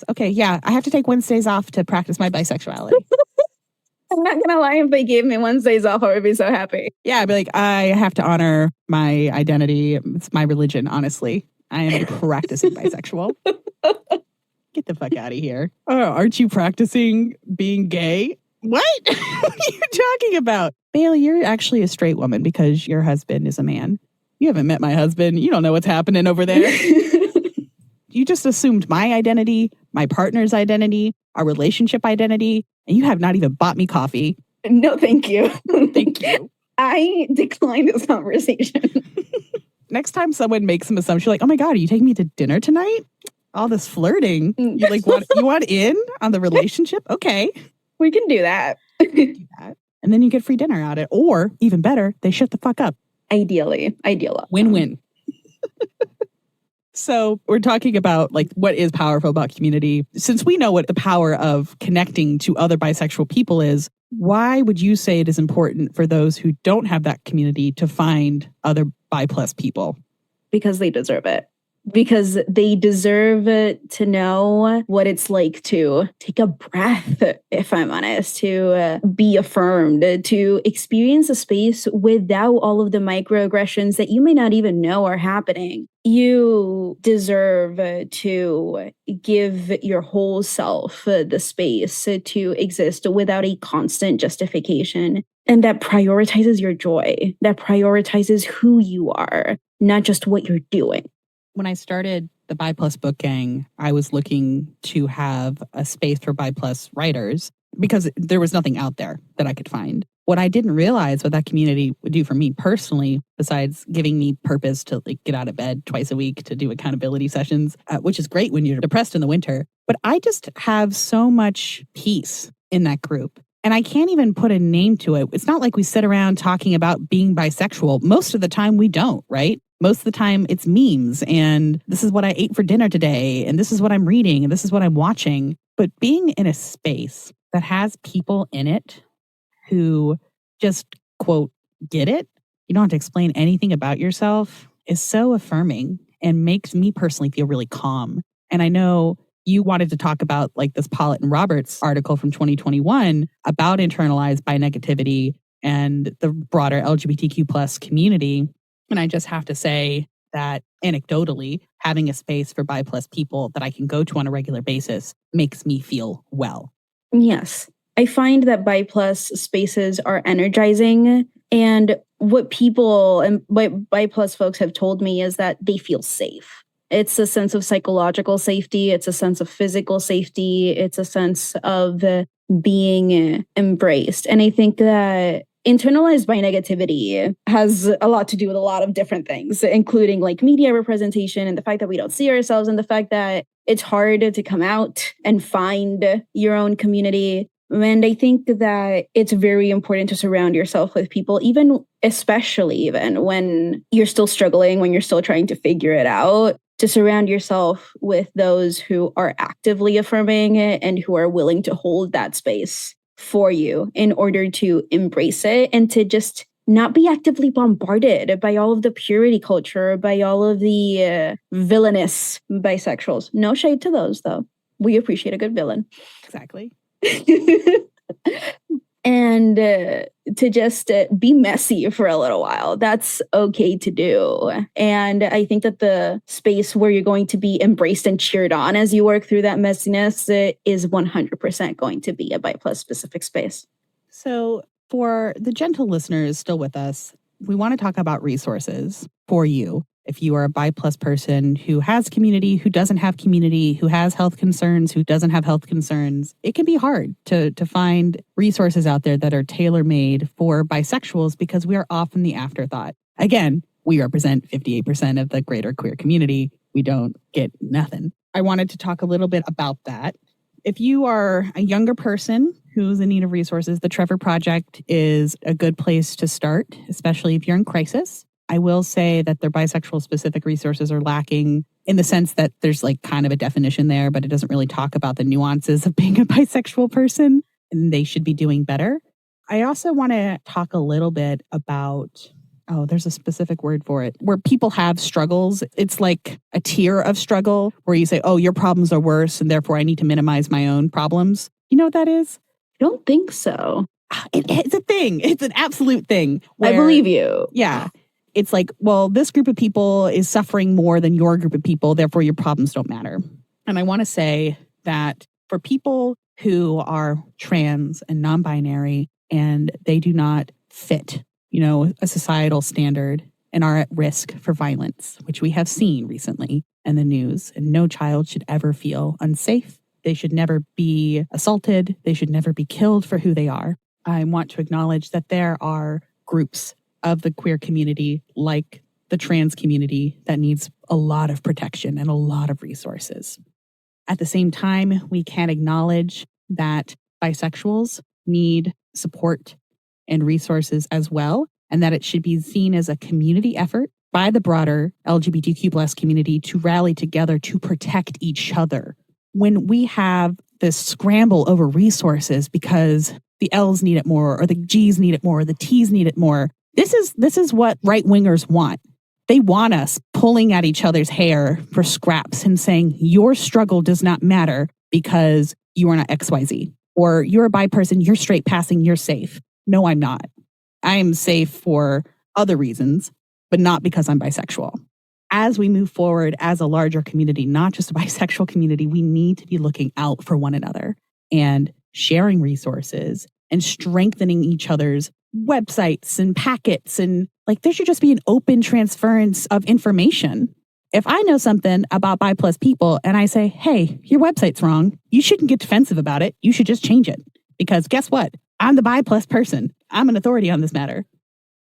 Okay, yeah. I have to take Wednesdays off to practice my bisexuality. I'm not going to lie, if they gave me Wednesdays off, I would be so happy. Yeah, I'd be like, I have to honor my identity. It's my religion, honestly. I am a practicing bisexual. Get the fuck out of here. Oh, aren't you practicing being gay? What? What are you talking about? Bailey, you're actually a straight woman because your husband is a man. You haven't met my husband. You don't know what's happening over there. You just assumed my identity, my partner's identity, our relationship identity, and you have not even bought me coffee. No, thank you. Thank you. I decline this conversation. Next time someone makes some assumption, like, oh my God, are you taking me to dinner tonight? All this flirting. You want in on the relationship? Okay. We can do that. Do that. And then you get free dinner out of it. Or even better, they shut the fuck up. Ideally. Win-win. So we're talking about what is powerful about community. Since we know what the power of connecting to other bisexual people is, why would you say it is important for those who don't have that community to find other bi plus people? Because they deserve it. Because they deserve to know what it's like to take a breath, if I'm honest, to be affirmed, to experience a space without all of the microaggressions that you may not even know are happening. You deserve to give your whole self the space to exist without a constant justification. And that prioritizes your joy, that prioritizes who you are, not just what you're doing. When I started the Bi Plus Book Gang, I was looking to have a space for Bi Plus writers because there was nothing out there that I could find. What I didn't realize what that community would do for me personally, besides giving me purpose to like get out of bed twice a week to do accountability sessions, which is great when you're depressed in the winter. But I just have so much peace in that group. And I can't even put a name to it. It's not like we sit around talking about being bisexual. Most of the time we don't, right? Most of the time it's memes and this is what I ate for dinner today and this is what I'm reading and this is what I'm watching. But being in a space that has people in it who just, quote, get it, you don't have to explain anything about yourself, is so affirming and makes me personally feel really calm. And I know you wanted to talk about like this Pollitt and Roberts article from 2021 about internalized bi-negativity and the broader LGBTQ plus community. And I just have to say that anecdotally, having a space for bi plus people that I can go to on a regular basis makes me feel well. Yes. I find that bi plus spaces are energizing. And what people and bi plus folks have told me is that they feel safe. It's a sense of psychological safety. It's a sense of physical safety. It's a sense of being embraced. And I think that internalized bi-negativity has a lot to do with a lot of different things, including like media representation and the fact that we don't see ourselves and the fact that it's hard to come out and find your own community. And I think that it's very important to surround yourself with people, especially even when you're still struggling, when you're still trying to figure it out, to surround yourself with those who are actively affirming it and who are willing to hold that space for you in order to embrace it and to just not be actively bombarded by all of the purity culture, by all of the villainous bisexuals. No shade to those, though. We appreciate a good villain. Exactly. And to just be messy for a little while. That's okay to do. And I think that the space where you're going to be embraced and cheered on as you work through that messiness is 100% going to be a bi plus specific space. So for the gentle listeners still with us, we want to talk about resources for you. If you are a bi plus person who has community, who doesn't have community, who has health concerns, who doesn't have health concerns, it can be hard to find resources out there that are tailor-made for bisexuals because we are often the afterthought. Again, we represent 58% of the greater queer community. We don't get nothing. I wanted to talk a little bit about that. If you are a younger person who's in need of resources, the Trevor Project is a good place to start, especially if you're in crisis. I will say that their bisexual specific resources are lacking in the sense that there's like kind of a definition there, but it doesn't really talk about the nuances of being a bisexual person, and they should be doing better. I also want to talk a little bit about, there's a specific word for it, where people have struggles. It's like a tier of struggle where you say, oh, your problems are worse, and therefore I need to minimize my own problems. You know what that is? I don't think so. It's a thing. It's an absolute thing. I believe you. Yeah. It's like, well, this group of people is suffering more than your group of people, therefore your problems don't matter. And I want to say that for people who are trans and non-binary and they do not fit, a societal standard and are at risk for violence, which we have seen recently in the news, and no child should ever feel unsafe. They should never be assaulted. They should never be killed for who they are. I want to acknowledge that there are groups of the queer community, like the trans community, that needs a lot of protection and a lot of resources. At the same time, we can acknowledge that bisexuals need support and resources as well, and that it should be seen as a community effort by the broader LGBTQ plus community to rally together to protect each other. When we have this scramble over resources because the L's need it more, or the G's need it more, or the T's need it more, This is what right-wingers want. They want us pulling at each other's hair for scraps and saying, your struggle does not matter because you are not XYZ. Or you're a bi person, you're straight passing, you're safe. No, I'm not. I am safe for other reasons, but not because I'm bisexual. As we move forward as a larger community, not just a bisexual community, we need to be looking out for one another and sharing resources and strengthening each other's websites and packets, and like there should just be an open transference of information. If I know something about bi plus people and I say, hey, your website's wrong, you shouldn't get defensive about it. You should just change it. Because guess what? I'm the bi plus person. I'm an authority on this matter.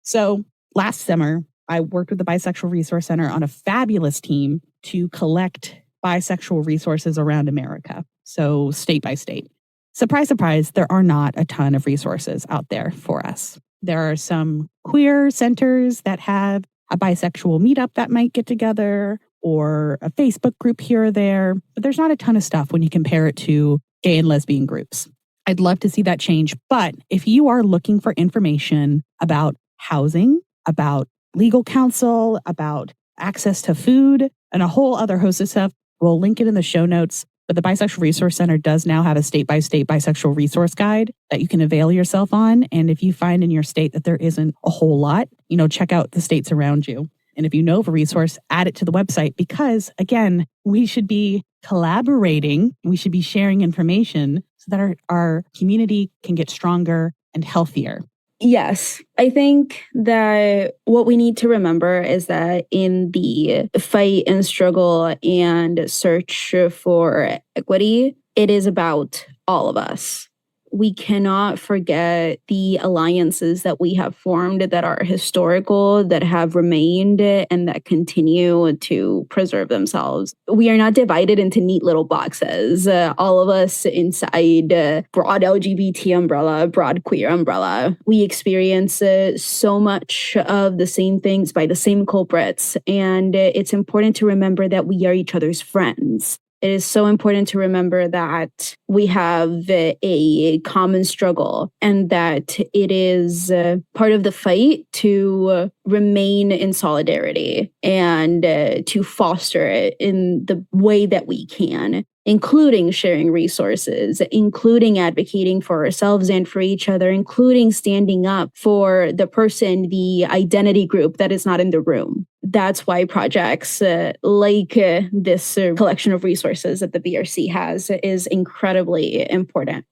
So last summer, I worked with the Bisexual Resource Center on a fabulous team to collect bisexual resources around America. So state by state. Surprise, surprise, there are not a ton of resources out there for us. There are some queer centers that have a bisexual meetup that might get together or a Facebook group here or there, but there's not a ton of stuff when you compare it to gay and lesbian groups. I'd love to see that change. But if you are looking for information about housing, about legal counsel, about access to food, and a whole other host of stuff, we'll link it in the show notes. But the Bisexual Resource Center does now have a state-by-state bisexual resource guide that you can avail yourself on. And if you find in your state that there isn't a whole lot, check out the states around you. And if you know of a resource, add it to the website because, again, we should be collaborating. We should be sharing information so that our community can get stronger and healthier. Yes, I think that what we need to remember is that in the fight and struggle and search for equity, it is about all of us. We cannot forget the alliances that we have formed that are historical, that have remained, and that continue to preserve themselves. We are not divided into neat little boxes. All of us inside broad LGBT umbrella, broad queer umbrella, we experience so much of the same things by the same culprits. And it's important to remember that we are each other's friends. It is so important to remember that we have a common struggle and that it is part of the fight to remain in solidarity and to foster it in the way that we can, including sharing resources, including advocating for ourselves and for each other, including standing up for the person, the identity group that is not in the room. That's why projects like this collection of resources that the BRC has is incredibly important.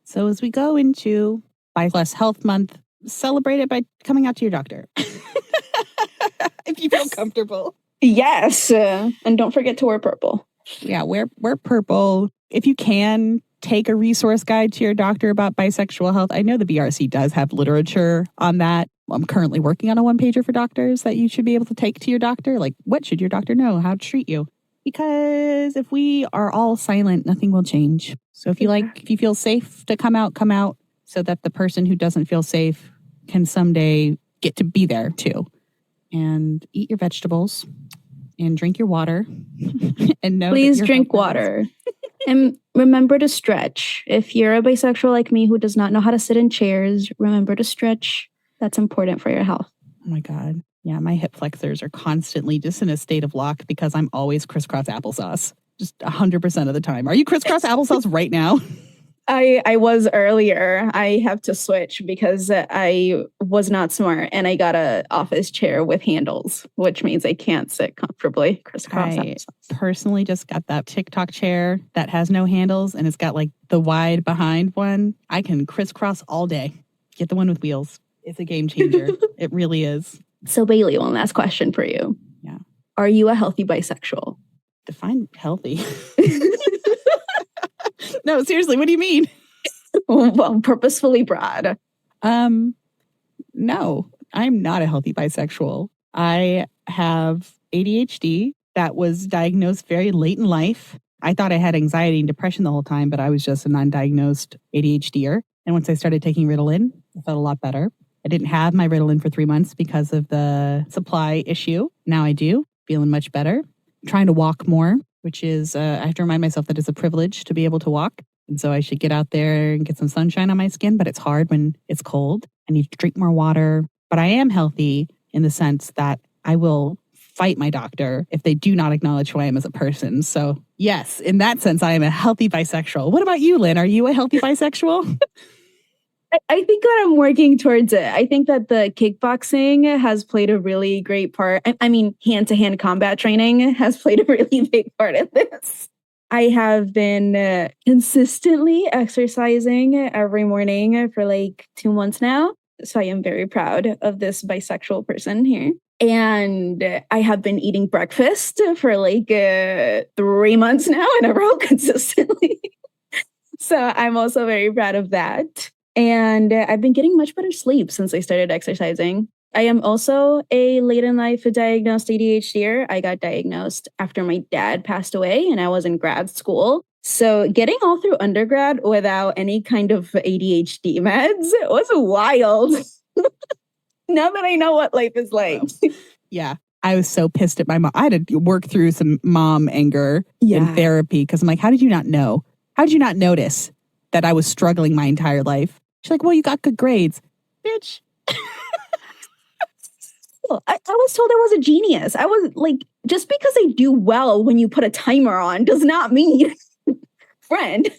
So as we go into Bi Plus Health Month, celebrate it by coming out to your doctor. If you feel comfortable. Yes. And don't forget to wear purple. Yeah, wear purple. If you can, take a resource guide to your doctor about bisexual health. I know the BRC does have literature on that. I'm currently working on a one-pager for doctors that you should be able to take to your doctor. Like, what should your doctor know? How to treat you? Because if we are all silent, nothing will change. So if you feel safe to come out so that the person who doesn't feel safe can someday get to be there too. And eat your vegetables and drink your water. And know please drink water. And remember to stretch. If you're a bisexual like me who does not know how to sit in chairs, remember to stretch. That's important for your health. Oh my God. Yeah, my hip flexors are constantly just in a state of lock because I'm always crisscross applesauce. Just 100% of the time. Are you crisscross applesauce right now? I was earlier. I have to switch because I was not smart and I got an office chair with handles, which means I can't sit comfortably crisscross applesauce. Personally just got that TikTok chair that has no handles and it's got like the wide behind one. I can crisscross all day. Get the one with wheels. It's a game changer. It really is. So Bailey, one last question for you. Yeah. Are you a healthy bisexual? Define healthy. No, seriously, what do you mean? Well, purposefully broad. No, I'm not a healthy bisexual. I have ADHD that was diagnosed very late in life. I thought I had anxiety and depression the whole time, but I was just a non-diagnosed ADHDer. And once I started taking Ritalin, I felt a lot better. I didn't have my Ritalin for 3 months because of the supply issue. Now I do, feeling much better. I'm trying to walk more, which is, I have to remind myself that it's a privilege to be able to walk. And so I should get out there and get some sunshine on my skin, but it's hard when it's cold. I need to drink more water. But I am healthy in the sense that I will fight my doctor if they do not acknowledge who I am as a person. So yes, in that sense, I am a healthy bisexual. What about you, Lynn? Are you a healthy bisexual? I think that I'm working towards it. I think that the kickboxing has played a really great part. I mean, hand-to-hand combat training has played a really big part in this. I have been consistently exercising every morning for like 2 months now. So I am very proud of this bisexual person here. And I have been eating breakfast for like 3 months now in a row consistently. So I'm also very proud of that. And I've been getting much better sleep since I started exercising. I am also a late in life diagnosed ADHDer. I got diagnosed after my dad passed away and I was in grad school. So getting all through undergrad without any kind of ADHD meds was wild. Now that I know what life is like. Yeah. I was so pissed at my mom. I had to work through some mom anger in therapy because I'm like, how did you not know? How did you not notice that I was struggling my entire life? She's like, well, you got good grades. Bitch. I was told I was a genius. I was like, just because I do well when you put a timer on does not mean friend.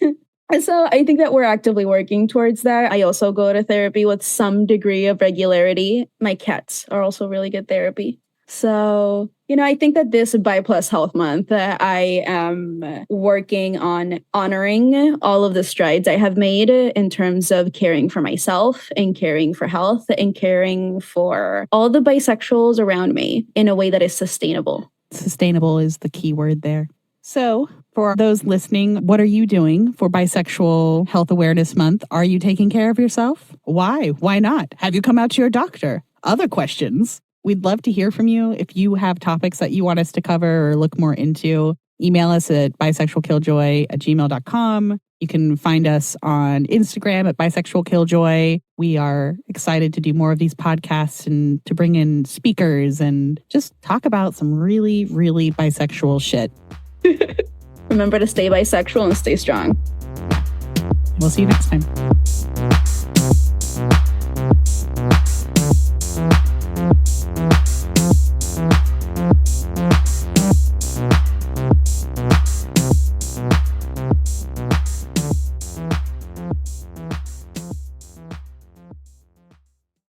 And so I think that we're actively working towards that. I also go to therapy with some degree of regularity. My cats are also really good therapy. So, I think that this Bi Plus Health Month, I am working on honoring all of the strides I have made in terms of caring for myself and caring for health and caring for all the bisexuals around me in a way that is sustainable. Sustainable is the key word there. So for those listening, what are you doing for Bisexual Health Awareness Month? Are you taking care of yourself? Why? Why not? Have you come out to your doctor? Other questions. We'd love to hear from you. If you have topics that you want us to cover or look more into, email us at bisexualkilljoy@gmail.com. You can find us on Instagram at bisexualkilljoy. We are excited to do more of these podcasts and to bring in speakers and just talk about some really, really bisexual shit. Remember to stay bisexual and stay strong. We'll see you next time.